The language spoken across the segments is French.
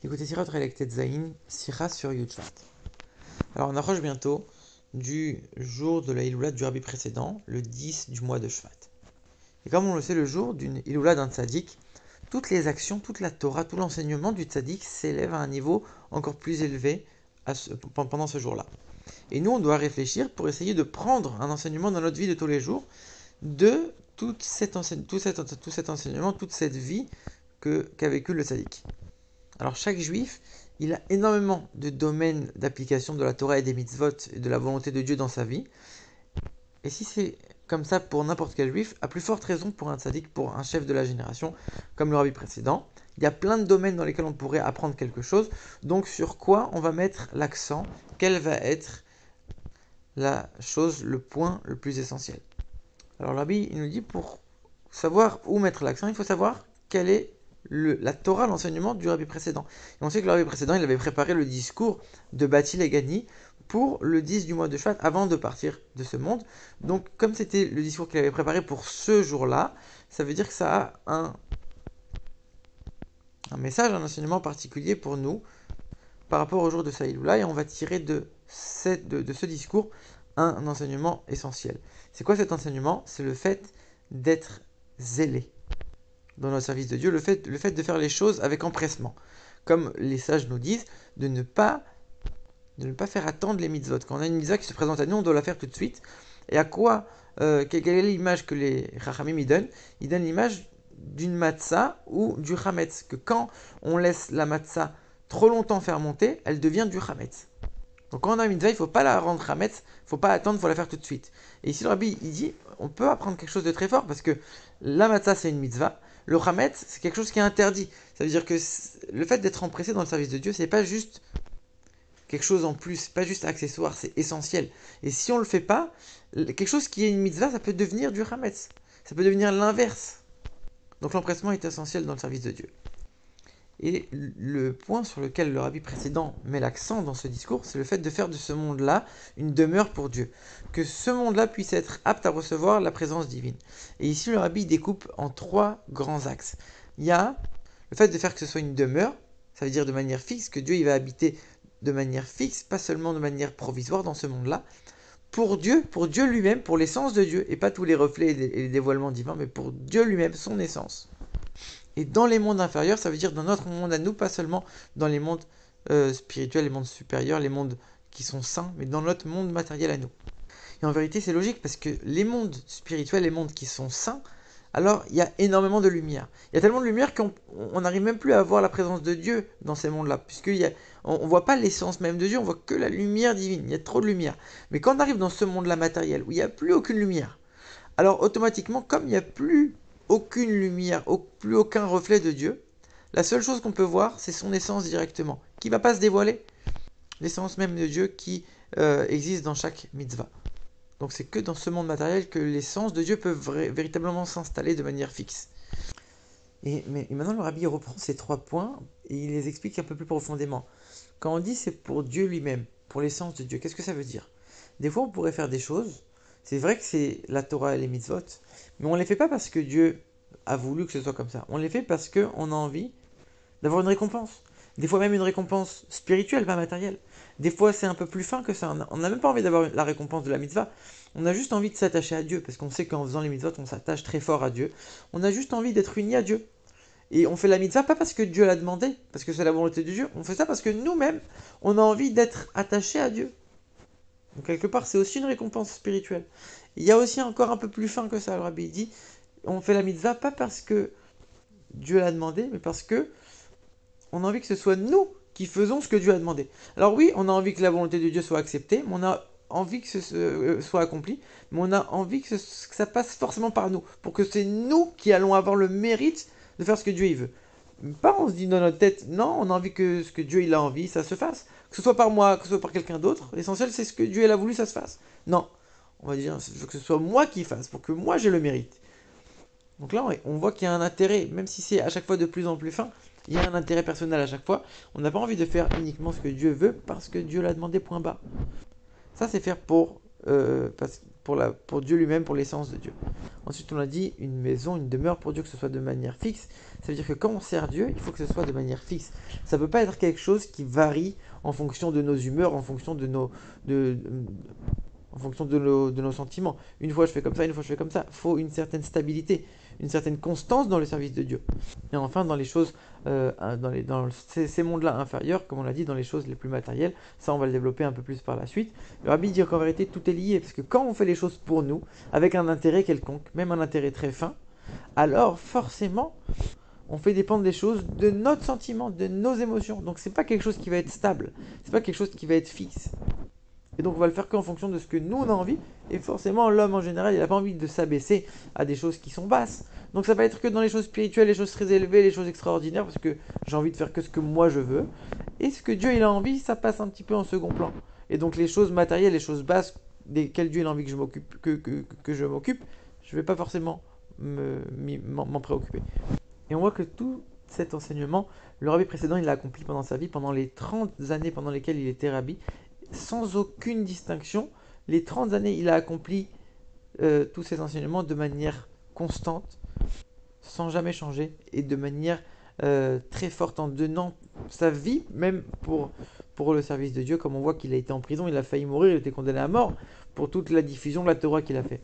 Écoutez, Sirat Relektet Zain, Sira sur Yudshvat. Alors on approche bientôt du jour de la Iloula du Rabbi précédent, le 10 du mois de Shvat. Et comme on le sait, le jour d'une Iloula d'un tzaddik, toutes les actions, toute la Torah, tout l'enseignement du tzaddik s'élève à un niveau encore plus élevé pendant ce jour-là. Et nous, on doit réfléchir pour essayer de prendre un enseignement dans notre vie de tous les jours, de tout cet enseignement, toute cette vie qu'a vécu le tzaddik. Alors chaque juif, il a énormément de domaines d'application de la Torah et des mitzvot et de la volonté de Dieu dans sa vie. Et si c'est comme ça pour n'importe quel juif, à plus forte raison pour un tzaddik, pour un chef de la génération, comme le rabbi précédent, il y a plein de domaines dans lesquels on pourrait apprendre quelque chose. Donc sur quoi on va mettre l'accent? Quel va être la chose, le point le plus essentiel? Alors le rabbi, il nous dit pour savoir où mettre l'accent, il faut savoir quelle est la Torah, l'enseignement du rabbi précédent. Et on sait que le rabbi précédent, il avait préparé le discours de Bati Legani pour le 10 du mois de Shvat, avant de partir de ce monde. Donc, comme c'était le discours qu'il avait préparé pour ce jour-là, ça veut dire que ça a un message, un enseignement particulier pour nous par rapport au jour de Saïloula, et on va tirer de ce discours un enseignement essentiel. C'est quoi cet enseignement? C'est le fait d'être zélé dans notre service de Dieu, le fait de faire les choses avec empressement. Comme les sages nous disent, de ne pas faire attendre les mitzvot. Quand on a une mitzvah qui se présente à nous, on doit la faire tout de suite. Et à quoi quelle est l'image que les Chachamim y donnent? Ils donnent l'image d'une matzah ou du chametz. Que quand on laisse la matzah trop longtemps faire monter, elle devient du chametz. Donc quand on a une mitzvah, il ne faut pas la rendre chametz, il ne faut pas attendre, il faut la faire tout de suite. Et ici le rabbi, il dit, on peut apprendre quelque chose de très fort, parce que la matzah c'est une mitzvah, le chametz c'est quelque chose qui est interdit. Ça veut dire que le fait d'être empressé dans le service de Dieu, c'est pas juste quelque chose en plus, pas juste accessoire, c'est essentiel. Et si on le fait pas, quelque chose qui est une mitzvah, ça peut devenir du chametz. Ça peut devenir l'inverse. Donc l'empressement est essentiel dans le service de Dieu. Et le point sur lequel le rabbi précédent met l'accent dans ce discours, c'est le fait de faire de ce monde-là une demeure pour Dieu. Que ce monde-là puisse être apte à recevoir la présence divine. Et ici, le rabbi découpe en 3 grands axes. Il y a le fait de faire que ce soit une demeure, ça veut dire de manière fixe, que Dieu il va habiter de manière fixe, pas seulement de manière provisoire dans ce monde-là, pour Dieu lui-même, pour l'essence de Dieu, et pas tous les reflets et les dévoilements divins, mais pour Dieu lui-même, son essence. Et dans les mondes inférieurs, ça veut dire dans notre monde à nous, pas seulement dans les mondes spirituels, les mondes supérieurs, les mondes qui sont saints, mais dans notre monde matériel à nous. Et en vérité, c'est logique parce que les mondes spirituels, les mondes qui sont saints, alors il y a énormément de lumière. Il y a tellement de lumière qu'on n'arrive même plus à voir la présence de Dieu dans ces mondes-là, puisqu'on ne voit pas l'essence même de Dieu, on voit que la lumière divine, il y a trop de lumière. Mais quand on arrive dans ce monde-là matériel, où il n'y a plus aucune lumière, alors automatiquement, comme il n'y a plus aucune lumière, plus aucun reflet de Dieu, la seule chose qu'on peut voir, c'est son essence directement, qui ne va pas se dévoiler. L'essence même de Dieu qui existe dans chaque mitzvah. Donc c'est que dans ce monde matériel que l'essence de Dieu peut véritablement s'installer de manière fixe. Et maintenant le rabbi reprend ces 3 points et il les explique un peu plus profondément. Quand on dit c'est pour Dieu lui-même, pour l'essence de Dieu, qu'est-ce que ça veut dire? Des fois on pourrait faire des choses, c'est vrai que c'est la Torah et les mitzvot, mais on ne les fait pas parce que Dieu a voulu que ce soit comme ça. On les fait parce qu'on a envie d'avoir une récompense. Des fois même une récompense spirituelle, pas matérielle. Des fois c'est un peu plus fin que ça. On n'a même pas envie d'avoir la récompense de la mitzvah. On a juste envie de s'attacher à Dieu, parce qu'on sait qu'en faisant les mitzvot, on s'attache très fort à Dieu. On a juste envie d'être unis à Dieu. Et on fait la mitzvah pas parce que Dieu l'a demandé, parce que c'est la volonté de Dieu. On fait ça parce que nous-mêmes, on a envie d'être attachés à Dieu. Donc quelque part, c'est aussi une récompense spirituelle. Il y a aussi encore un peu plus fin que ça. Le rabbi dit, on fait la mitzvah pas parce que Dieu l'a demandé, mais parce que on a envie que ce soit nous qui faisons ce que Dieu a demandé. Alors oui, on a envie que la volonté de Dieu soit acceptée, mais on a envie que ce soit accompli, mais on a envie que ça passe forcément par nous, pour que c'est nous qui allons avoir le mérite de faire ce que Dieu il veut. Pas on se dit dans notre tête, non, on a envie que ce que Dieu il a envie, ça se fasse. Que ce soit par moi, que ce soit par quelqu'un d'autre, l'essentiel c'est ce que Dieu il a voulu, ça se fasse. Non, on va dire, je veux que ce soit moi qui fasse, pour que moi j'ai le mérite. Donc là, on voit qu'il y a un intérêt, même si c'est à chaque fois de plus en plus fin, il y a un intérêt personnel à chaque fois. On n'a pas envie de faire uniquement ce que Dieu veut, parce que Dieu l'a demandé, point bas. Ça, c'est faire pour Dieu lui-même, pour l'essence de Dieu. Ensuite, on a dit une maison, une demeure pour Dieu, que ce soit de manière fixe. Ça veut dire que quand on sert Dieu, il faut que ce soit de manière fixe. Ça ne peut pas être quelque chose qui varie en fonction de nos humeurs, en fonction de nos sentiments. Une fois je fais comme ça, une fois je fais comme ça. Il faut une certaine stabilité, une certaine constance dans le service de Dieu. Et enfin, dans les choses, dans ces mondes-là inférieurs, comme on l'a dit, dans les choses les plus matérielles, ça on va le développer un peu plus par la suite. Le rabbi dit qu'en vérité tout est lié, parce que quand on fait les choses pour nous, avec un intérêt quelconque, même un intérêt très fin, alors forcément, on fait dépendre des choses de notre sentiment, de nos émotions. Donc c'est pas quelque chose qui va être stable, c'est pas quelque chose qui va être fixe. Et donc on va le faire qu'en fonction de ce que nous on a envie. Et forcément l'homme en général il n'a pas envie de s'abaisser à des choses qui sont basses. Donc ça va être que dans les choses spirituelles, les choses très élevées, les choses extraordinaires, parce que j'ai envie de faire que ce que moi je veux. Et ce que Dieu il a envie, ça passe un petit peu en second plan. Et donc les choses matérielles, les choses basses, desquelles Dieu il a envie que je m'occupe, que je m'occupe, je ne vais pas forcément m'en préoccuper. Et on voit que tout cet enseignement, le rabbi précédent il l'a accompli pendant sa vie, pendant les 30 années pendant lesquelles il était rabbi, sans aucune distinction. Les 30 années, il a accompli tous ces enseignements de manière constante, sans jamais changer, et de manière très forte, en donnant sa vie, même pour le service de Dieu, comme on voit qu'il a été en prison, il a failli mourir, il a été condamné à mort pour toute la diffusion de la Torah qu'il a fait.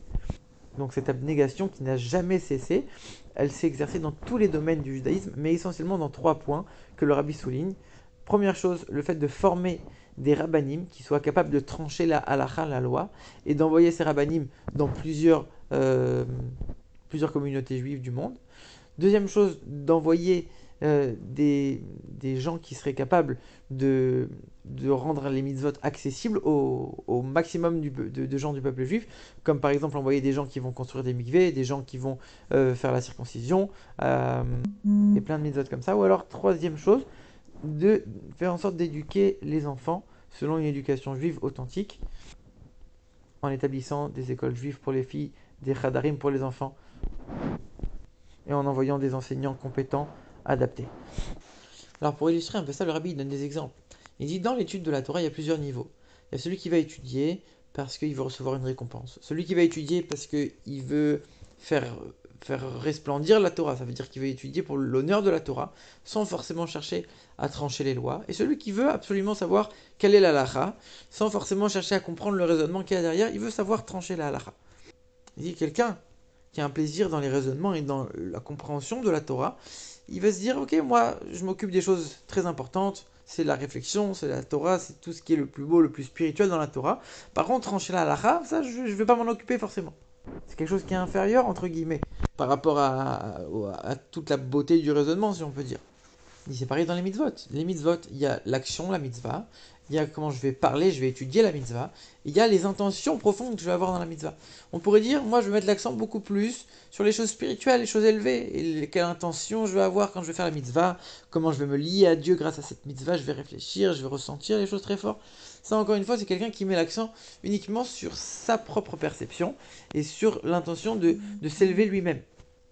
Donc cette abnégation qui n'a jamais cessé, elle s'est exercée dans tous les domaines du judaïsme, mais essentiellement dans 3 points que le rabbi souligne. Première chose, le fait de former des rabbanim qui soient capables de trancher la halakha, la loi, et d'envoyer ces rabbanim dans plusieurs communautés juives du monde. Deuxième chose, d'envoyer des gens qui seraient capables de rendre les mitzvot accessibles au maximum de gens du peuple juif, comme par exemple envoyer des gens qui vont construire des mikvés, des gens qui vont faire la circoncision, et plein de mitzvot comme ça. Ou alors, troisième chose, de faire en sorte d'éduquer les enfants selon une éducation juive authentique, en établissant des écoles juives pour les filles, des chadarim pour les enfants, et en envoyant des enseignants compétents, adaptés. Alors pour illustrer un peu ça, le rabbi donne des exemples. Il dit dans l'étude de la Torah, il y a plusieurs niveaux. Il y a celui qui va étudier parce qu'il veut recevoir une récompense. Celui qui va étudier parce qu'il veut faire resplendir la Torah. Ça veut dire qu'il veut étudier pour l'honneur de la Torah, sans forcément chercher à trancher les lois. Et celui qui veut absolument savoir quelle est la halakha, sans forcément chercher à comprendre le raisonnement qu'il y a derrière, il veut savoir trancher la halakha. Il dit quelqu'un qui a un plaisir dans les raisonnements et dans la compréhension de la Torah, il va se dire, ok, moi, je m'occupe des choses très importantes, c'est la réflexion, c'est la Torah, c'est tout ce qui est le plus beau, le plus spirituel dans la Torah. Par contre, trancher la halakha, ça, je ne vais pas m'en occuper forcément. C'est quelque chose qui est inférieur, entre guillemets, par rapport à toute la beauté du raisonnement, si on peut dire. Il dit, c'est pareil dans les mitzvot. Les mitzvot, il y a l'action, la mitzvah, il y a comment je vais parler, je vais étudier la mitzvah, et il y a les intentions profondes que je vais avoir dans la mitzvah. On pourrait dire, moi je vais mettre l'accent beaucoup plus sur les choses spirituelles, les choses élevées, et quelle intention je vais avoir quand je vais faire la mitzvah, comment je vais me lier à Dieu grâce à cette mitzvah, je vais réfléchir, je vais ressentir les choses très fort. Ça encore une fois, c'est quelqu'un qui met l'accent uniquement sur sa propre perception, et sur l'intention de s'élever lui-même.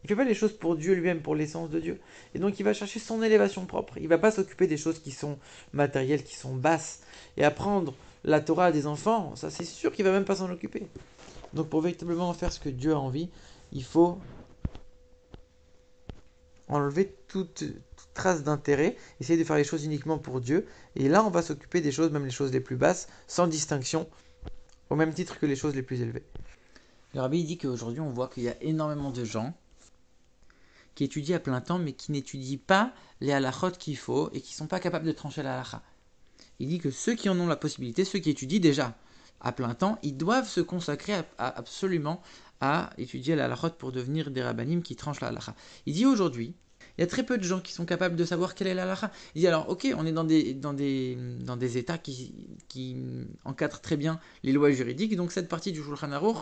Il ne fait pas les choses pour Dieu lui-même, pour l'essence de Dieu. Et donc il va chercher son élévation propre. Il ne va pas s'occuper des choses qui sont matérielles, qui sont basses. Et apprendre la Torah à des enfants, ça c'est sûr qu'il ne va même pas s'en occuper. Donc pour véritablement faire ce que Dieu a envie, il faut enlever toute trace d'intérêt, essayer de faire les choses uniquement pour Dieu. Et là on va s'occuper des choses, même les choses les plus basses, sans distinction, au même titre que les choses les plus élevées. Le rabbi dit qu'aujourd'hui on voit qu'il y a énormément de gens qui étudient à plein temps, mais qui n'étudient pas les halachot qu'il faut et qui ne sont pas capables de trancher la halacha. Il dit que ceux qui en ont la possibilité, ceux qui étudient déjà à plein temps, ils doivent se consacrer absolument à étudier la halachot pour devenir des rabbanim qui tranchent la halacha. Il dit aujourd'hui, il y a très peu de gens qui sont capables de savoir quelle est la halakha. Il dit alors, ok, on est dans des États qui encadrent très bien les lois juridiques, donc cette partie du Shulchan Aruch,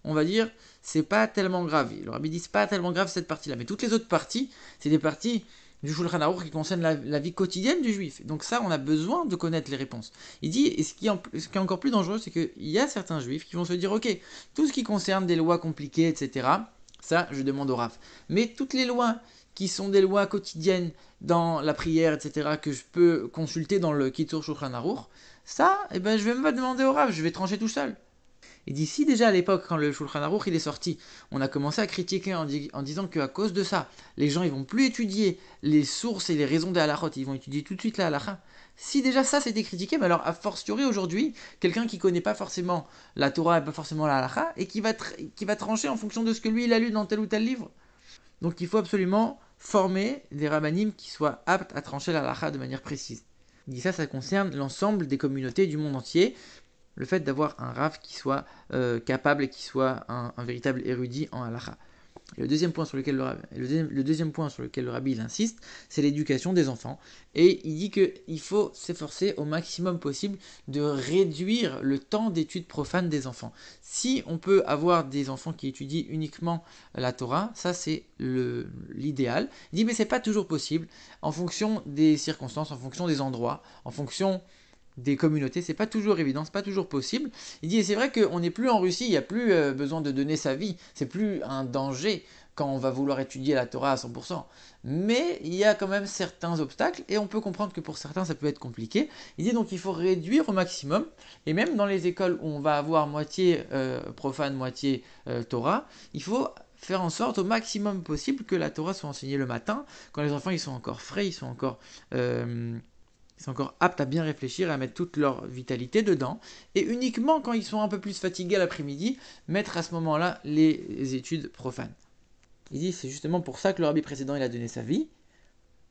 on va dire, c'est pas tellement grave. Le rabbi dit, c'est pas tellement grave cette partie-là, mais toutes les autres parties, c'est des parties du Shulchan Aruch qui concernent la vie quotidienne du juif. Donc ça, on a besoin de connaître les réponses. Il dit, et ce qui est encore plus dangereux, c'est qu'il y a certains juifs qui vont se dire, ok, tout ce qui concerne des lois compliquées, etc., ça, je demande au Rav. Mais toutes les lois qui sont des lois quotidiennes dans la prière, etc., que je peux consulter dans le Kitzur Shulchan Aruch, ça, je vais même pas demander au Rav, je vais trancher tout seul. Et d'ici déjà à l'époque, quand le Shulchan Aruch il est sorti, on a commencé à critiquer en disant qu'à cause de ça, les gens ils vont plus étudier les sources et les raisons des halachot, ils vont étudier tout de suite la halacha. Si déjà ça c'était critiqué, mais alors a fortiori aujourd'hui, quelqu'un qui connaît pas forcément la Torah et pas forcément la halacha, et qui va trancher en fonction de ce que lui il a lu dans tel ou tel livre. Donc il faut absolument former des rabbinim qui soient aptes à trancher la halacha de manière précise. Il dit ça, ça concerne l'ensemble des communautés du monde entier, le fait d'avoir un Rav qui soit capable et qui soit un véritable érudit en halakha. Le deuxième point sur lequel le Rabbi il insiste, c'est l'éducation des enfants. Et il dit qu'il faut s'efforcer au maximum possible de réduire le temps d'études profanes des enfants. Si on peut avoir des enfants qui étudient uniquement la Torah, ça c'est l'idéal. Il dit mais c'est pas toujours possible, en fonction des circonstances, en fonction des endroits, en fonction des communautés, c'est pas toujours évident, c'est pas toujours possible. Il dit, et c'est vrai qu'on n'est plus en Russie, il n'y a plus besoin de donner sa vie, c'est plus un danger quand on va vouloir étudier la Torah à 100%. Mais il y a quand même certains obstacles, et on peut comprendre que pour certains ça peut être compliqué. Il dit donc qu'il faut réduire au maximum, et même dans les écoles où on va avoir moitié profane, moitié Torah, il faut faire en sorte au maximum possible que la Torah soit enseignée le matin, quand les enfants ils sont encore frais, ils sont encore aptes à bien réfléchir et à mettre toute leur vitalité dedans. Et uniquement quand ils sont un peu plus fatigués l'après-midi, mettre à ce moment-là les études profanes. Il dit c'est justement pour ça que le rabbi précédent il a donné sa vie.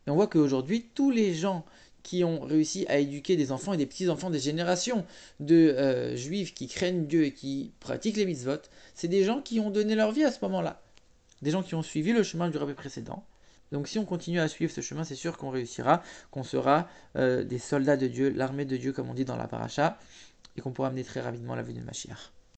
Et on voit qu'aujourd'hui, tous les gens qui ont réussi à éduquer des enfants et des petits-enfants, des générations de juifs qui craignent Dieu et qui pratiquent les mitzvot, c'est des gens qui ont donné leur vie à ce moment-là. Des gens qui ont suivi le chemin du rabbi précédent. Donc si on continue à suivre ce chemin, c'est sûr qu'on réussira, qu'on sera des soldats de Dieu, l'armée de Dieu comme on dit dans la paracha, et qu'on pourra amener très rapidement la venue de Mashiach.